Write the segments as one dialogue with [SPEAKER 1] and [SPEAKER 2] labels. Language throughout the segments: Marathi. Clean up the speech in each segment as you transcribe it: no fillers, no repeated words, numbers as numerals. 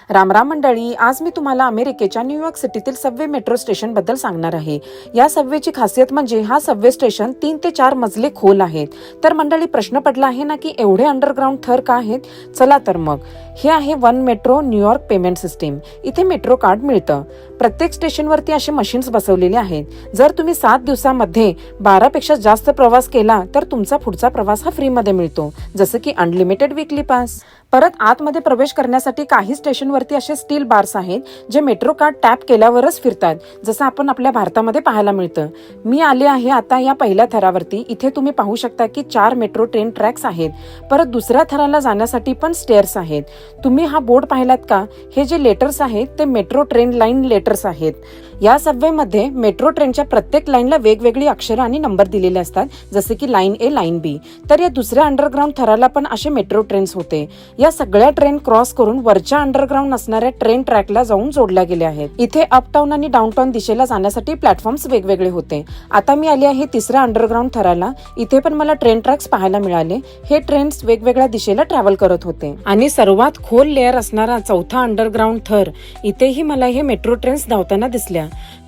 [SPEAKER 1] रामराम मंडळी, आज मी तुम्हाला अमेरिकेच्या न्यूयॉर्क सिटीतील सबवे मेट्रो स्टेशन बद्दल सांगणार आहे। या सबवेची खासियत म्हणजे हा सबवे स्टेशन 3 ते 4 मजले खोल आहेत। तर मंडळी प्रश्न पडला आहे ना की एवढे अंडरग्राउंड थर का आहेत? चला तर मग हे आहे one metro New York payment system. इथे मेट्रो कार्ड मिळतं। प्रत्येक स्टेशनवरती असे मशीन्स बसवलेले आहेत। जर तुम्ही 7 दिवसांमध्ये 12 पेक्षा जास्त प्रवास केला तर तुमचा पुढचा प्रवास हा फ्री मध्ये मिळतो, जसं की अनलिमिटेड वीकली पास। परत आतमध्ये प्रवेश करण्यासाठी काही स्टेशनवरती असे स्टील बार्स आहेत जे मेट्रो कार्ड टॅप केल्यावरच फिरतात, जसं आपण आपल्या भारतामध्ये पाहायला मिळतं। मी आले आहे आता या पहिल्या थरावरती। इथे तुम्ही पाहू शकता की 4 मेट्रो ट्रेन ट्रॅक्स आहेत। परत दुसऱ्या थराला जाण्यासाठी पण स्टेअर्स आहेत। तुम्ही हा बोर्ड पाहिलात का? हे जे लेटर्स आहेत ते मेट्रो ट्रेन लाईन लेटर्स आहेत। या सबवे मध्ये मेट्रो ट्रेनच्या प्रत्येक लाईनला वेगवेगळी अक्षरं आणि नंबर दिलेले असतात, जसे की लाईन ए, लाईन बी। तर या दुसऱ्या अंडरग्राउंड थराला पण असे मेट्रो ट्रेन्स होते। या सगळ्या ट्रेन क्रॉस करून वरच्या अंडरग्राउंड असणाऱ्या ट्रेन ट्रॅकला जाऊन जोडल्या गेल्या आहेत। इथे अपटाउन आणि डाऊनटाउन दिशेला जाण्यासाठी प्लॅटफॉर्म्स वेगवेगळे होते। आता मी आले आहे तिसऱ्या अंडरग्राउंड थराला। इथे पण मला ट्रेन ट्रॅक्स पाहायला मिळाले। हे ट्रेन्स वेगवेगळ्या दिशेला ट्रॅव्हल करत होते। आणि सर्वात खोल लेअर असणारा चौथा अंडरग्राउंड थर, इथेही मला हे मेट्रो ट्रेन्स धावताना दिसल्या।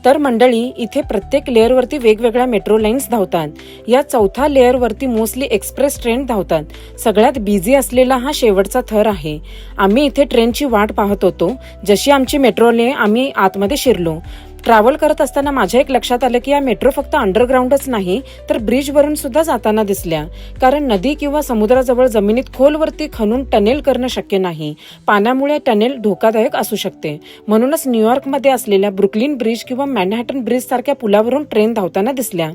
[SPEAKER 1] तर मंडळी इथे प्रत्येक लेअर वरती वेगवेगळ्या मेट्रो लाईन्स धावतात। या चौथा लेअर वरती मोस्टली एक्सप्रेस ट्रेन धावतात। सगळ्यात बिझी असलेला हा शेवटचा थर आहे। आम्ही इथे ट्रेनची वाट पाहत होतो। जशी आमची मेट्रोने आम्ही आतमध्ये शिरलो। ट्रॅव्हल करत असताना माझ्या एक लक्षात आलं की या मेट्रो फक्त अंडरग्राउंडच नाही तर ब्रिज वरून सुद्धा जाताना दिसल्या। कारण नदी किंवा समुद्राजवळ जमिनीत खोलवरती खणून टनेल करणं शक्य नाही। पाण्यामुळे टनेल धोकादायक असू शकते। म्हणूनच न्यूयॉर्क मध्ये असलेल्या ब्रुकलिन ब्रिज किंवा मॅनहॅटन ब्रिज सारख्या पुलावरून ट्रेन धावताना दिसल्या।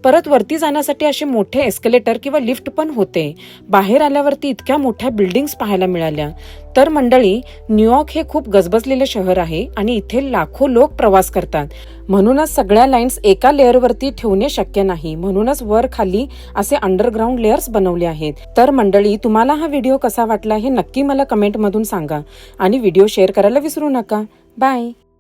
[SPEAKER 1] परत वरती जाण्यासाठी असे मोठे एस्केलेटर किंवा लिफ्ट पण होते। बाहेर आल्यावरती इतक्या मोठ्या बिल्डिंग्स पाहायला मिळाल्या। तर मंडळी न्यूयॉर्क हे खूप गजबजलेले शहर आहे आणि इथे लाखो लोक प्रवास करतात। म्हणूनच सगळ्या लाईन्स एका लेअरवरती ठेवणे शक्य नाही। म्हणूनच वर खाली असे अंडरग्राउंड लेअर्स बनवले आहेत। तर मंडळी तुम्हाला हा व्हिडिओ कसा वाटला हे नक्की मला कमेंट मधून सांगा आणि व्हिडिओ शेअर करायला विसरू नका। बाय।